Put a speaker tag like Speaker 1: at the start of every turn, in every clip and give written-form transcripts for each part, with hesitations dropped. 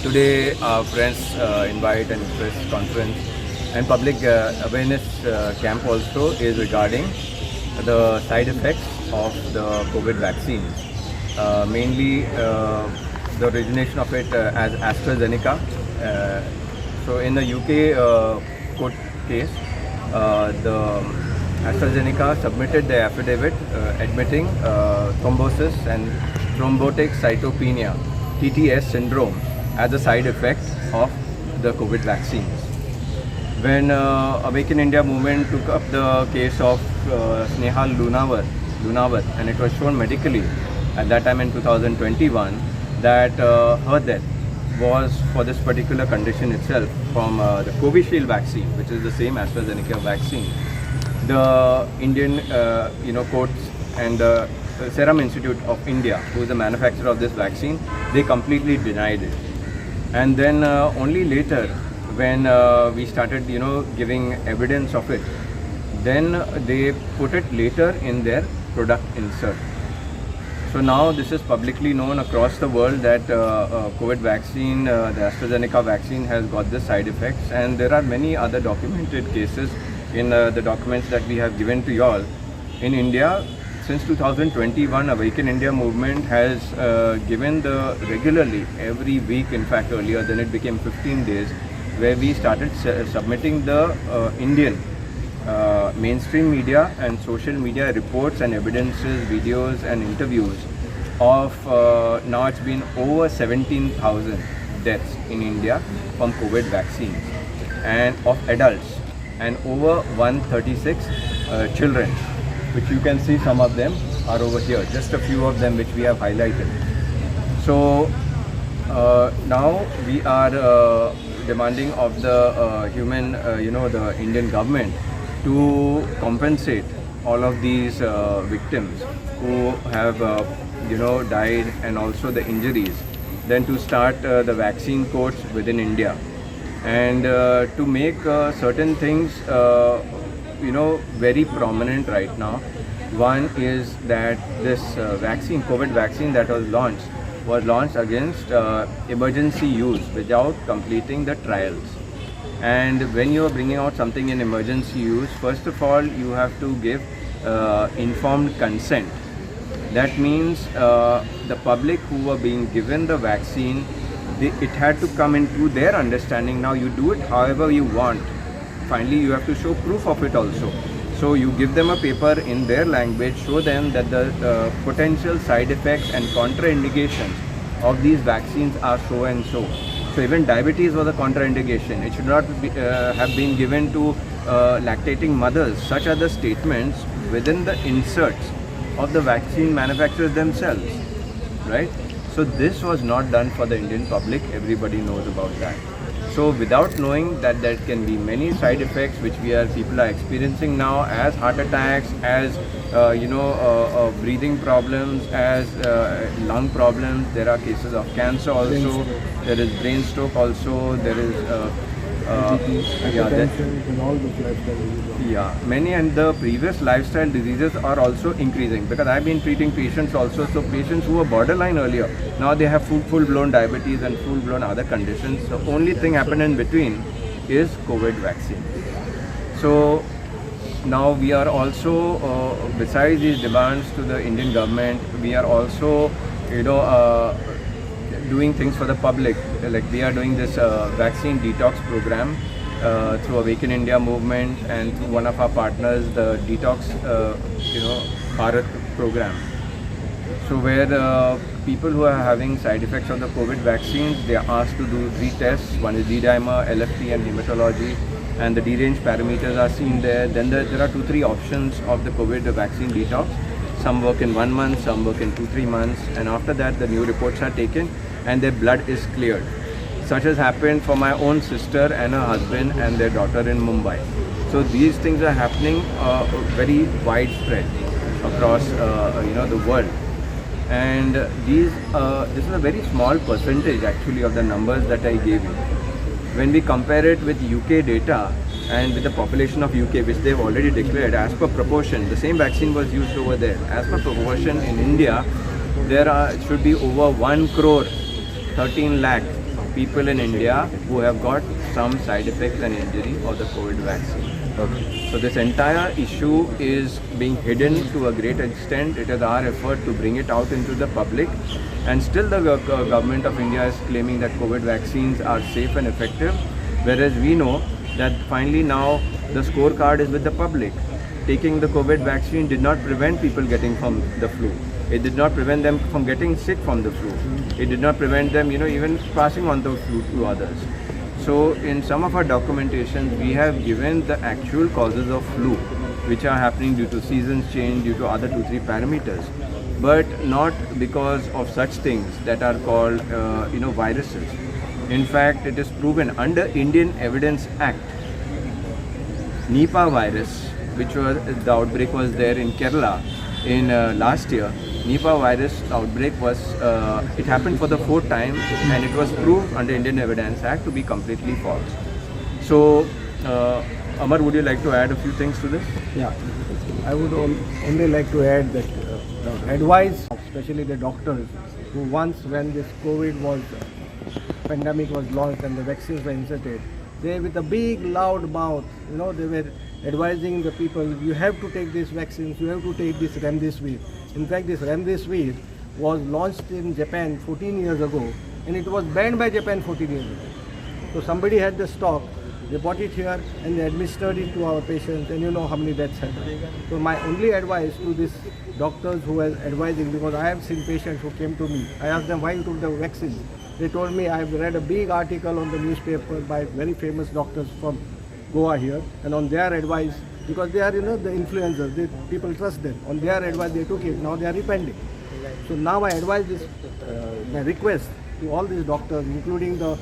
Speaker 1: Today, our friends invite and press conference and public awareness camp also is regarding the side effects of the COVID vaccines. Mainly the origination of it as AstraZeneca. So in the UK court case, the AstraZeneca submitted the affidavit admitting thrombosis and thrombotic cytopenia (TTS) syndrome as a side effect of the COVID vaccines. When Awaken India movement took up the case of Snehal Lunawat, and it was shown medically at that time in 2021 that her death was for this particular condition itself from the Covishield vaccine, which is the same AstraZeneca vaccine. The Indian courts and the Serum Institute of India, who is the manufacturer of this vaccine, they completely denied it. And then only later, when we started, giving evidence of it, then they put it later in their product insert. So now this is publicly known across the world that COVID vaccine, the AstraZeneca vaccine has got the side effects, and there are many other documented cases in the documents that we have given to you all. In India, since 2021, Awaken India movement has given the regularly, every week, in fact earlier, then it became 15 days, where we started submitting the Indian mainstream media and social media reports and evidences, videos and interviews of now it's been over 17,000 deaths in India from COVID vaccines, and of adults, and over 136 children, which you can see some of them are over here, just a few of them which we have highlighted. So now we are demanding of the the Indian government to compensate all of these victims who have died, and also the injuries, then to start the vaccine courts within India, and to make certain things very prominent right now. One is that this vaccine, COVID vaccine that was launched against emergency use without completing the trials. And when you are bringing out something in emergency use, first of all, you have to give informed consent. That means the public who were being given the vaccine, it had to come into their understanding. Now you do it however you want. Finally, you have to show proof of it also. So you give them a paper in their language, show them that the potential side effects and contraindications of these vaccines are so and so. So even diabetes was a contraindication. It should not have been given to lactating mothers. Such are the statements within the inserts of the vaccine manufacturers themselves, right? So this was not done for the Indian public. Everybody knows about that. So without knowing that there can be many side effects which people are experiencing now, as heart attacks, as breathing problems, as lung problems. There are cases of cancer also. There is brain stroke also. There is
Speaker 2: and all those lifestyle diseases.
Speaker 1: Many, and the previous lifestyle diseases are also increasing, because I've been treating patients also. So patients who were borderline earlier, now they have full-blown diabetes and full-blown other conditions. The only thing happened in between is COVID vaccine. So now we are also, besides these demands to the Indian government, we are also, doing things for the public. Like we are doing this vaccine detox program through Awaken India movement, and through one of our partners, the Detox Bharat program. So where people who are having side effects of the COVID vaccines, they are asked to do 3 tests. One is D-dimer, LFT and hematology, and the D-range parameters are seen there. Then there are 2-3 options of the COVID vaccine detox. Some work in 1 month, some work in 2-3 months, and after that the new reports are taken and their blood is cleared. Such has happened for my own sister and her husband and their daughter in Mumbai. So these things are happening very widespread across the world. And this is a very small percentage actually of the numbers that I gave you. When we compare it with UK data and with the population of UK, which they've already declared, as per proportion, the same vaccine was used over there. As per proportion in India, there should be over 1 crore 13 lakh people in India who have got some side effects and injury of the COVID vaccine.
Speaker 3: Okay.
Speaker 1: So this entire issue is being hidden to a great extent. It is our effort to bring it out into the public, and still the government of India is claiming that COVID vaccines are safe and effective, whereas we know that finally now the scorecard is with the public. Taking the COVID vaccine did not prevent people getting from the flu. It did not prevent them from getting sick from the flu. It did not prevent them, even passing on the flu to others. So in some of our documentation, we have given the actual causes of flu, which are happening due to seasons change, due to other 2-3 parameters, but not because of such things that are called, viruses. In fact, it is proven under Indian Evidence Act, Nipah virus, which was the outbreak was there in Kerala in last year. Nipah virus outbreak was, it happened for the 4th time, and it was proved under Indian Evidence Act to be completely false. So, Amar, would you like to add a few things to this?
Speaker 2: Yeah, I would only like to add that the advice, especially the doctors, who once when this COVID pandemic was launched and the vaccines were inserted, they with a big loud mouth, they were advising the people, you have to take these vaccines, you have to take this Remdesivir. In fact, this Remdesivir was launched in Japan 14 years ago, and it was banned by Japan 14 years ago. So somebody had the stock, they bought it here and they administered it to our patients, and you know how many deaths happened. So my only advice to these doctors who are advising, because I have seen patients who came to me, I asked them why you took the vaccine. They told me I have read a big article on the newspaper by very famous doctors from Goa here, and on their advice, because they are the influencers, people trust them. On their advice they took it. Now they are repenting. So now I advise this, my request to all these doctors, including the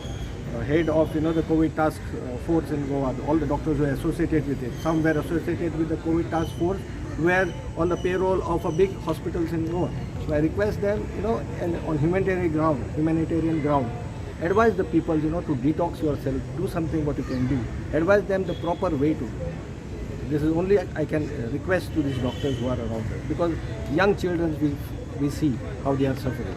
Speaker 2: head of the COVID task force in Goa, all the doctors who are associated with it. Some were associated with the COVID task force, were on the payroll of a big hospitals in Goa. So I request them, and on humanitarian ground, advise the people, to detox yourself, do something what you can do. Advise them the proper way to do. This is only I can request to these doctors who are around us, because young children we see how they are suffering,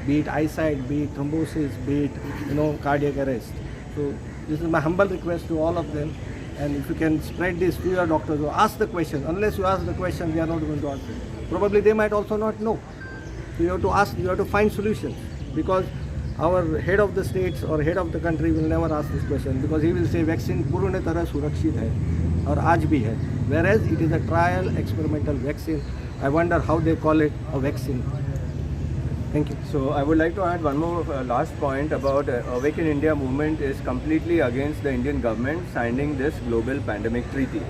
Speaker 2: be it eyesight, be it thrombosis, be it cardiac arrest. So this is my humble request to all of them, and if you can spread this to your doctors or ask the question. Unless you ask the question, they are not going to answer. Probably they might also not know. So you have to ask, you have to find solutions, because our head of the states or head of the country will never ask this question, because he will say vaccine पूर्ण तरह सुरक्षित है और आज भी है, whereas it is a trial experimental vaccine. I wonder how they call it a vaccine. Thank you.
Speaker 1: So I would like to add one more last point about Awaken India movement is completely against the Indian government signing this global pandemic treaty,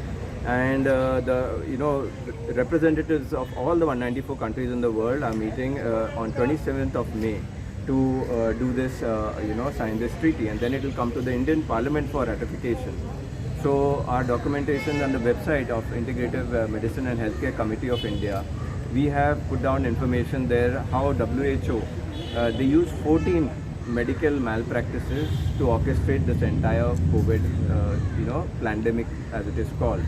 Speaker 1: and the representatives of all the 194 countries in the world are meeting on 27th of May to do this, sign this treaty, and then it will come to the Indian Parliament for ratification. So our documentation on the website of Integrative Medicine and Healthcare Committee of India, we have put down information there how WHO, they use 14 medical malpractices to orchestrate this entire COVID, pandemic as it is called.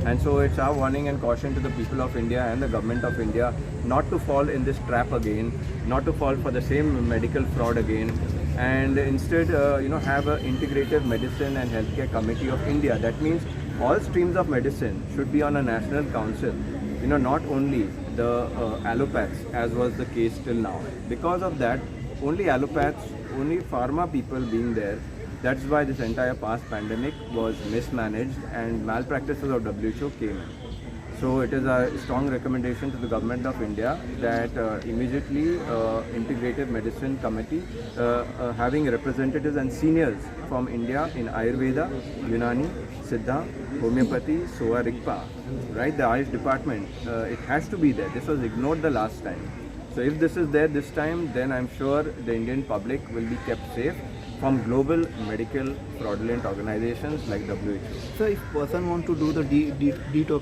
Speaker 1: And so it's our warning and caution to the people of India and the government of India not to fall in this trap again, not to fall for the same medical fraud again, and instead, have an Integrative Medicine and Healthcare Committee of India. That means all streams of medicine should be on a national council, not only the allopaths as was the case till now. Because of that, only allopaths, only pharma people being there, that's why this entire past pandemic was mismanaged and malpractices of WHO came in. So it is a strong recommendation to the government of India that immediately Integrative Medicine Committee having representatives and seniors from India in Ayurveda, Unani, Siddha, Homeopathy, Soa Rigpa, right? The Ayush department, it has to be there. This was ignored the last time. So if this is there this time, then I'm sure the Indian public will be kept safe from global medical fraudulent organizations like WHO.
Speaker 4: So if person want to do the detox,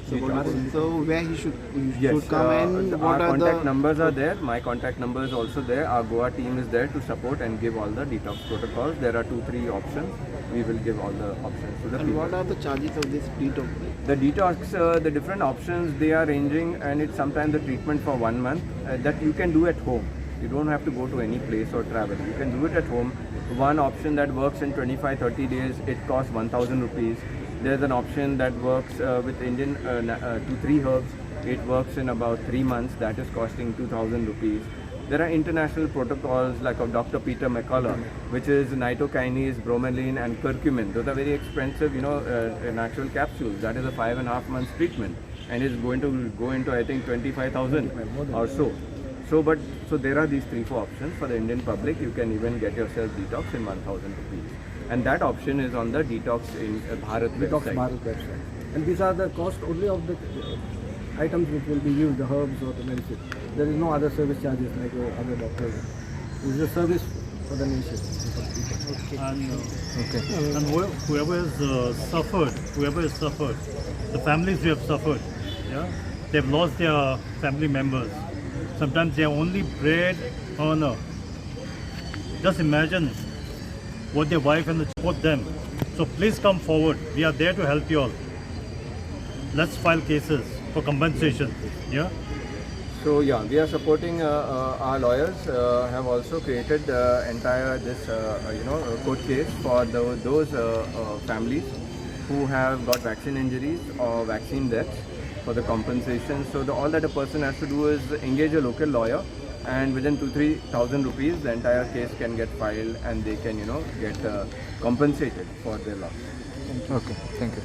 Speaker 4: so where he should come and what
Speaker 1: our
Speaker 4: are
Speaker 1: contact
Speaker 4: the
Speaker 1: numbers are there. My contact number is also there. Our Goa team is there to support and give all the detox protocols. There are 2-3 options. We will give all the options to the
Speaker 4: and
Speaker 1: people.
Speaker 4: what are the charges of this detox?
Speaker 1: The detox, the different options they are ranging, and it's sometimes the treatment for 1 month that you can do at home. You don't have to go to any place or travel. You can do it at home. one option that works in 25-30 days, it costs 1,000 rupees. There's an option that works with Indian 2-3 herbs. It works in about 3 months. That is costing 2,000 rupees. There are international protocols like of Dr. Peter McCullough, which is nitokinase, bromelain, and curcumin. Those are very expensive, natural capsules. That is a 5.5 months treatment, and is going to go into, I think, 25,000 or so. So there are these 3-4 options for the Indian public. You can even get yourself detox in 1,000 rupees, and that option is on the Detox in Bharat
Speaker 2: Detox
Speaker 1: website.
Speaker 2: Bharat website. And these are the cost only of the items which will be used, the herbs or the medicine. There is no other service charges like other doctors. This is a service for the nation. For people.
Speaker 3: And whoever has suffered, the families who have suffered, yeah, they've lost their family members. Sometimes they are only bread earner. Just imagine what their wife and support them. So please come forward. We are there to help you all. Let's file cases for compensation. Yeah.
Speaker 1: So yeah, we are supporting our lawyers. Have also created entire this court case for those families who have got vaccine injuries or vaccine deaths for the compensation. So all that a person has to do is engage a local lawyer, and within 2,000-3,000 rupees, the entire case can get filed, and they can get compensated for their loss.
Speaker 5: Okay, thank you.